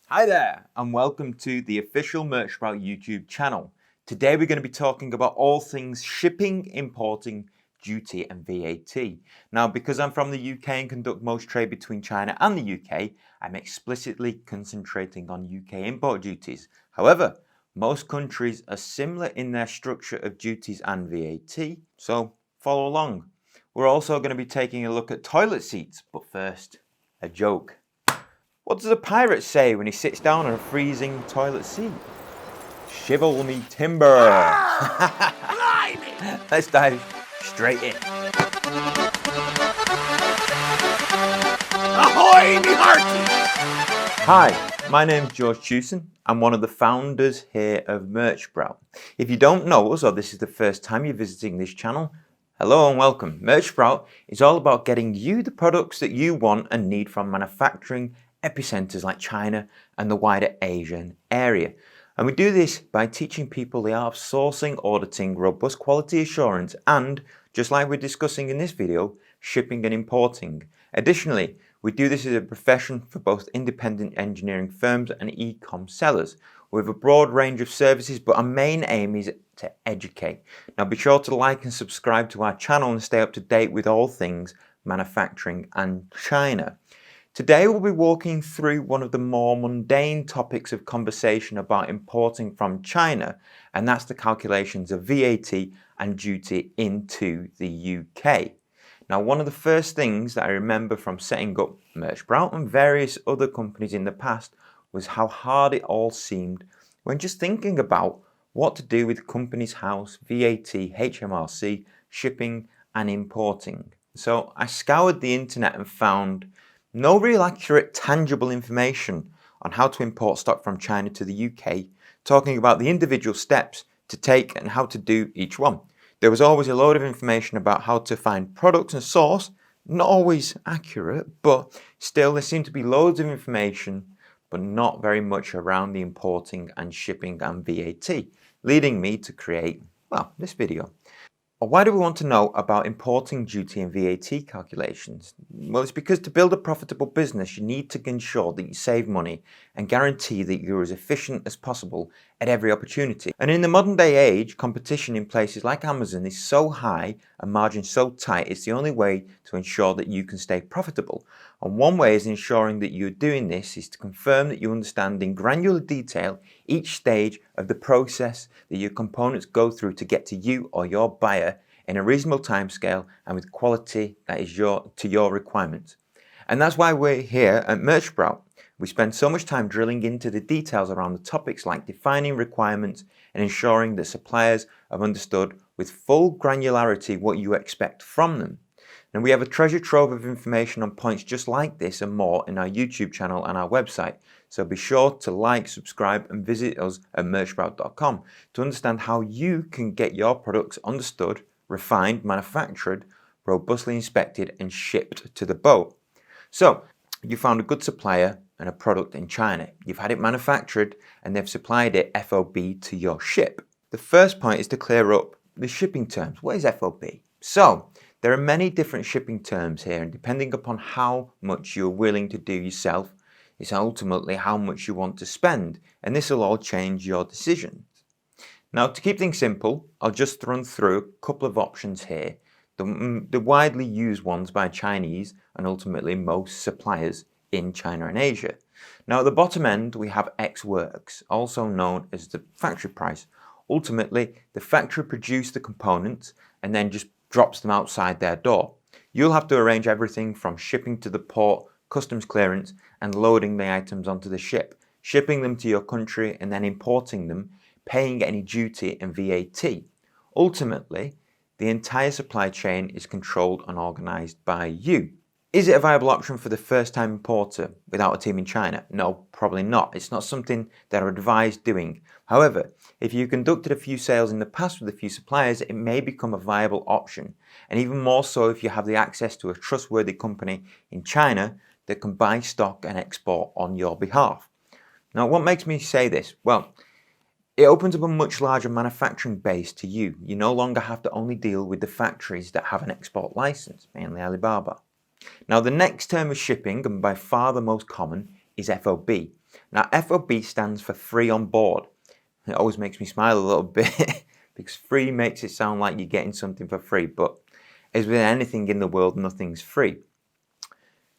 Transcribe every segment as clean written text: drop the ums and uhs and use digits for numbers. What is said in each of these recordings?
Hi there, and welcome to the official Merch Sprout YouTube channel. Today we're going to be talking about all things shipping, importing, duty and VAT. Now, because I'm from the UK and conduct most trade between China and the UK, I'm explicitly concentrating on UK import duties. However, most countries are similar in their structure of duties and VAT, so follow along. We're also going to be taking a look at toilet seats, but first, a joke. What does a pirate say when he sits down on a freezing toilet seat? Shivel me timber! Let's dive straight in. Ahoy, me hearties! Hi, my name's George Chewson. I'm one of the founders here of Merch Sprout. If you don't know us or this is the first time you're visiting this channel, hello and welcome. Merch Sprout is all about getting you the products that you want and need from manufacturing epicenters like China and the wider Asian area. And we do this by teaching people the art of sourcing, auditing, robust quality assurance, and, just like we're discussing in this video, shipping and importing. Additionally, we do this as a profession for both independent engineering firms and e-com sellers. We have a broad range of services, but our main aim is to educate. Now be sure to like and subscribe to our channel and stay up to date with all things manufacturing and China. Today we'll be walking through one of the more mundane topics of conversation about importing from China, and that's the calculations of VAT and duty into the UK. Now, one of the first things that I remember from setting up Merch Sprout and various other companies in the past was how hard it all seemed when just thinking about what to do with company's house, VAT, HMRC, shipping and importing. So I scoured the internet and found no real accurate, tangible information on how to import stock from China to the UK, talking about the individual steps to take and how to do each one. There was always a load of information about how to find products and source, not always accurate, but still there seemed to be loads of information, but not very much around the importing and shipping and VAT, leading me to create, this video. Why do we want to know about importing duty and VAT calculations? Well, it's because to build a profitable business, you need to ensure that you save money and guarantee that you're as efficient as possible at every opportunity. And in the modern day age, competition in places like Amazon is so high and margins so tight, it's the only way to ensure that you can stay profitable. And one way is ensuring that you're doing this is to confirm that you understand in granular detail each stage of the process that your components go through to get to you or your buyer in a reasonable timescale and with quality that is to your requirements. And that's why we're here at Merch Sprout. We spend so much time drilling into the details around the topics like defining requirements and ensuring that suppliers have understood with full granularity what you expect from them. And we have a treasure trove of information on points just like this and more in our YouTube channel and our website. So be sure to like, subscribe and visit us at merchsprout.com to understand how you can get your products understood, refined, manufactured, robustly inspected and shipped to the boat. So you found a good supplier and a product in China. You've had it manufactured and they've supplied it FOB to your ship. The first point is to clear up the shipping terms. What is FOB? So there are many different shipping terms here, and depending upon how much you're willing to do yourself, it's ultimately how much you want to spend, and this will all change your decisions. Now, to keep things simple, I'll just run through a couple of options here, the widely used ones by Chinese and ultimately most suppliers in China and Asia. Now, at the bottom end, we have Ex Works, also known as the factory price. Ultimately, the factory produced the components and then just drops them outside their door. You'll have to arrange everything from shipping to the port, customs clearance, and loading the items onto the ship, shipping them to your country and then importing them, paying any duty and VAT. Ultimately, the entire supply chain is controlled and organized by you. Is it a viable option for the first-time importer without a team in China? No, probably not. It's not something that I advise doing. However, if you conducted a few sales in the past with a few suppliers, it may become a viable option. And even more so if you have the access to a trustworthy company in China that can buy stock and export on your behalf. Now, what makes me say this? Well, it opens up a much larger manufacturing base to you. You no longer have to only deal with the factories that have an export license, mainly Alibaba. Now, the next term of shipping, and by far the most common, is FOB. Now, FOB stands for free on board. It always makes me smile a little bit because free makes it sound like you're getting something for free, but as with anything in the world, nothing's free.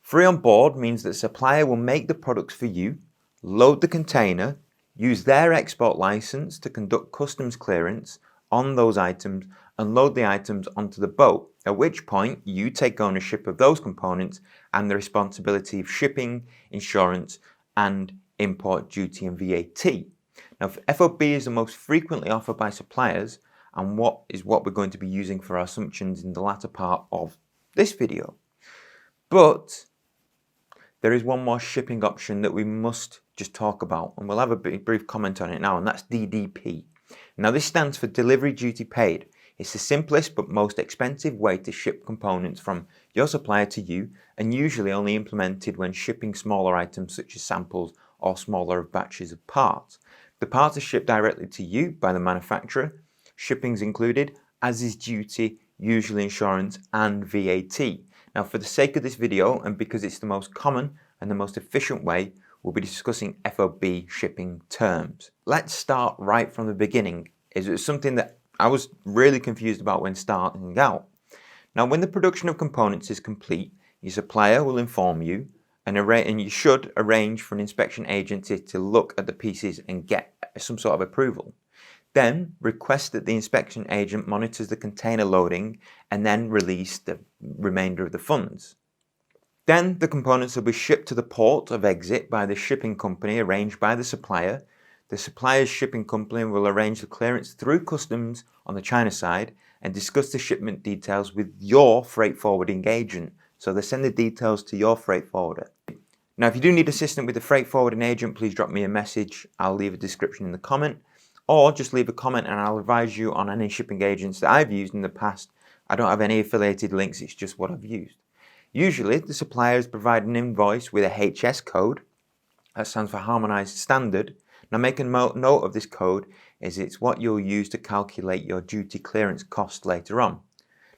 Free on board means that the supplier will make the products for you, load the container, use their export license to conduct customs clearance on those items and load the items onto the boat, at which point you take ownership of those components and the responsibility of shipping, insurance, and import duty and VAT. Now, FOB is the most frequently offered by suppliers and what we're going to be using for our assumptions in the latter part of this video. But there is one more shipping option that we must just talk about, and we'll have a brief comment on it now, and that's DDP. Now, this stands for Delivery Duty Paid. It's the simplest but most expensive way to ship components from your supplier to you, and usually only implemented when shipping smaller items such as samples or smaller batches of parts. The parts are shipped directly to you by the manufacturer. Shipping's included, as is duty, usually insurance, and VAT. Now, for the sake of this video, and because it's the most common and the most efficient way, we'll be discussing FOB shipping terms. Let's start right from the beginning. It's something that I was really confused about when starting out. Now, when the production of components is complete, your supplier will inform you, and you should arrange for an inspection agency to look at the pieces and get some sort of approval. Then request that the inspection agent monitors the container loading and then release the remainder of the funds. Then the components will be shipped to the port of exit by the shipping company arranged by the supplier. The supplier's shipping company will arrange the clearance through customs on the China side and discuss the shipment details with your freight forwarding agent. So they send the details to your freight forwarder. Now, if you do need assistance with the freight forwarding agent, please drop me a message. I'll leave a description in the comment, or just leave a comment and I'll advise you on any shipping agents that I've used in the past. I don't have any affiliated links, it's just what I've used. Usually, the suppliers provide an invoice with a HS code. That stands for Harmonized Standard. Now, make a note of this code, as it's what you'll use to calculate your duty clearance cost later on.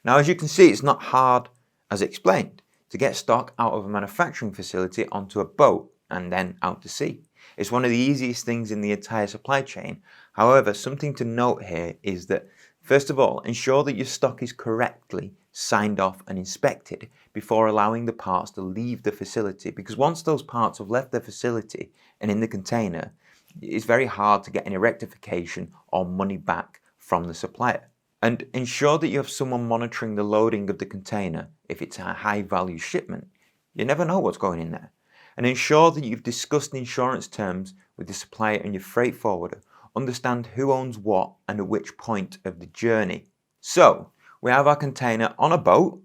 Now, as you can see, it's not hard, as explained, to get stock out of a manufacturing facility onto a boat and then out to sea. It's one of the easiest things in the entire supply chain. However, something to note here is that, first of all, ensure that your stock is correctly signed off and inspected before allowing the parts to leave the facility, because once those parts have left the facility and in the container, it's very hard to get any rectification or money back from the supplier. And ensure that you have someone monitoring the loading of the container if it's a high value shipment. You never know what's going in there. And ensure that you've discussed the insurance terms with the supplier and your freight forwarder. Understand who owns what and at which point of the journey. So, we have our container on a boat.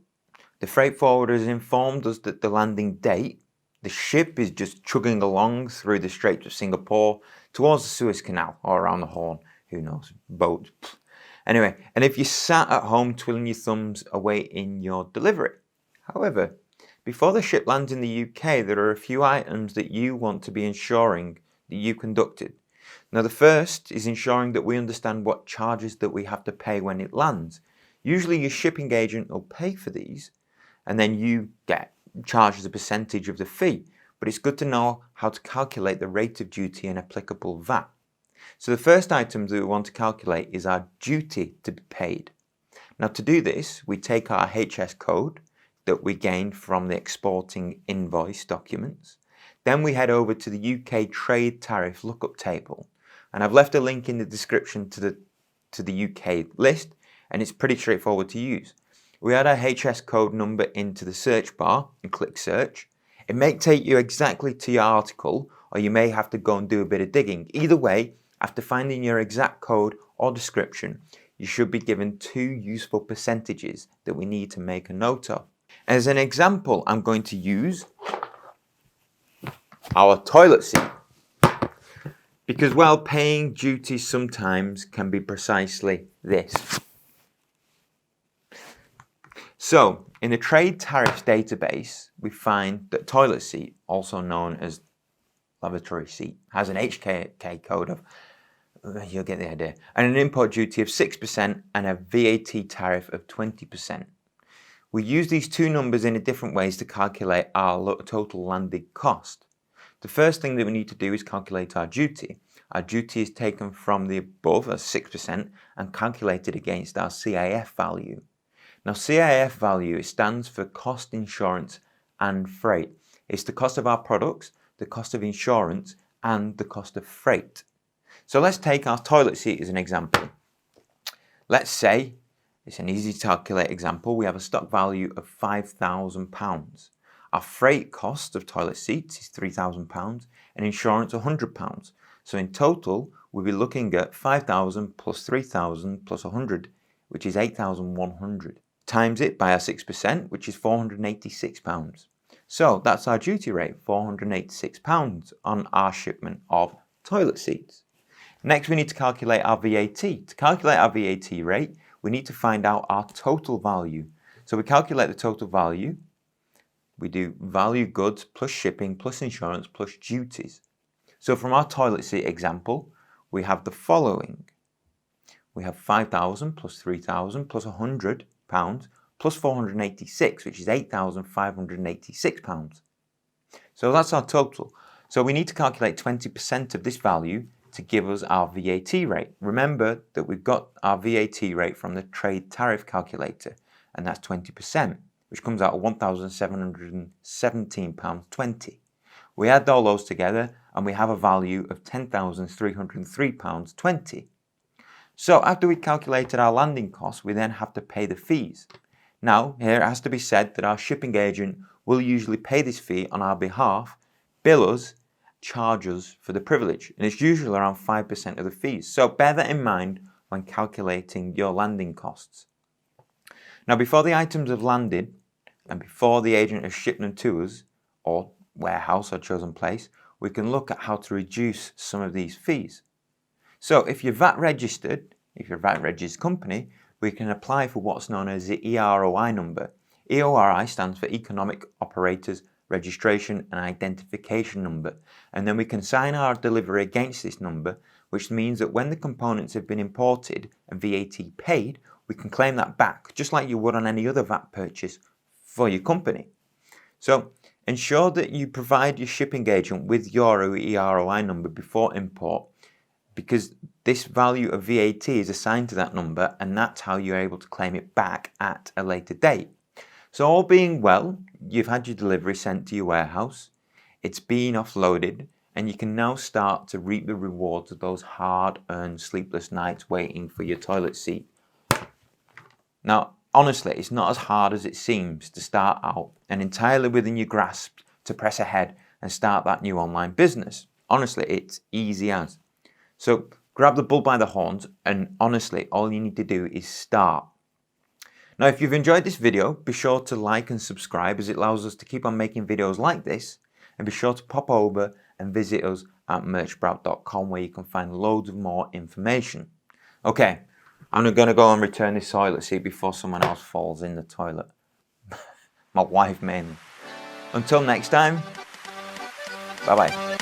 The freight forwarder has informed us that the landing date. The ship is just chugging along through the Straits of Singapore towards the Suez Canal or around the Horn. Who knows? Boat. Anyway, and if you sat at home twiddling your thumbs awaiting your delivery. However, before the ship lands in the UK, there are a few items that you want to be ensuring that you conducted. Now, the first is ensuring that we understand what charges that we have to pay when it lands. Usually your shipping agent will pay for these, and then you get charged as a percentage of the fee. But it's good to know how to calculate the rate of duty and applicable VAT. So the first item that we want to calculate is our duty to be paid. Now, to do this, we take our HS code that we gained from the exporting invoice documents. Then we head over to the UK trade tariff lookup table. And I've left a link in the description to the UK list, and it's pretty straightforward to use. We add our HS code number into the search bar and click search. It may take you exactly to your article, or you may have to go and do a bit of digging. Either way, after finding your exact code or description, you should be given two useful percentages that we need to make a note of. As an example, I'm going to use our toilet seat, because while paying duty sometimes can be precisely this. So, in the trade tariffs database, we find that toilet seat, also known as lavatory seat, has an HK code of, you'll get the idea, and an import duty of 6% and a VAT tariff of 20%. We use these two numbers in different ways to calculate our total landed cost. The first thing that we need to do is calculate our duty. Our duty is taken from the above as 6% and calculated against our CIF value. Now CIF value, it stands for cost, insurance and freight. It's the cost of our products, the cost of insurance and the cost of freight. So let's take our toilet seat as an example. Let's say, it's an easy to calculate example, we have a stock value of £5,000. Our freight cost of toilet seats is £3,000 and insurance £100. So in total, we'll be looking at 5,000 plus 3,000 plus 100, which is 8,100. Times it by our 6%, which is £486. So that's our duty rate, £486 on our shipment of toilet seats. Next, we need to calculate our VAT. To calculate our VAT rate, we need to find out our total value. So we calculate the total value. We do value goods plus shipping plus insurance plus duties. So from our toilet seat example, we have the following. We have 5,000 plus 3,000 plus £100 plus 486, which is £8,586. So that's our total. So we need to calculate 20% of this value to give us our VAT rate. Remember that we've got our VAT rate from the trade tariff calculator, and that's 20%, which comes out at £1,717.20. We add all those together and we have a value of £10,303.20. So after we calculated our landing costs, we then have to pay the fees. Now, here it has to be said that our shipping agent will usually pay this fee on our behalf, bill us, charge us for the privilege, and it's usually around 5% of the fees. So bear that in mind when calculating your landing costs. Now, before the items have landed and before the agent has shipped them to us, or warehouse or chosen place, we can look at how to reduce some of these fees. So if you're VAT registered, if you're a VAT registered company, we can apply for what's known as the EROI number. EORI stands for Economic Operators Registration and Identification Number, and then we can sign our delivery against this number, which means that when the components have been imported and VAT paid, we can claim that back, just like you would on any other VAT purchase for your company. So ensure that you provide your shipping agent with your EROI number before import, because this value of VAT is assigned to that number, and that's how you're able to claim it back at a later date. So all being well, you've had your delivery sent to your warehouse, it's been offloaded, and you can now start to reap the rewards of those hard-earned sleepless nights waiting for your toilet seat. Now, honestly, it's not as hard as it seems to start out and entirely within your grasp to press ahead and start that new online business. Honestly, it's easy as. So grab the bull by the horns, and honestly, all you need to do is start. Now, if you've enjoyed this video, be sure to like and subscribe, as it allows us to keep on making videos like this, and be sure to pop over and visit us at merchsprout.com, where you can find loads of more information. Okay, I'm going to go and return this toilet seat before someone else falls in the toilet. My wife mainly. Until next time, bye-bye.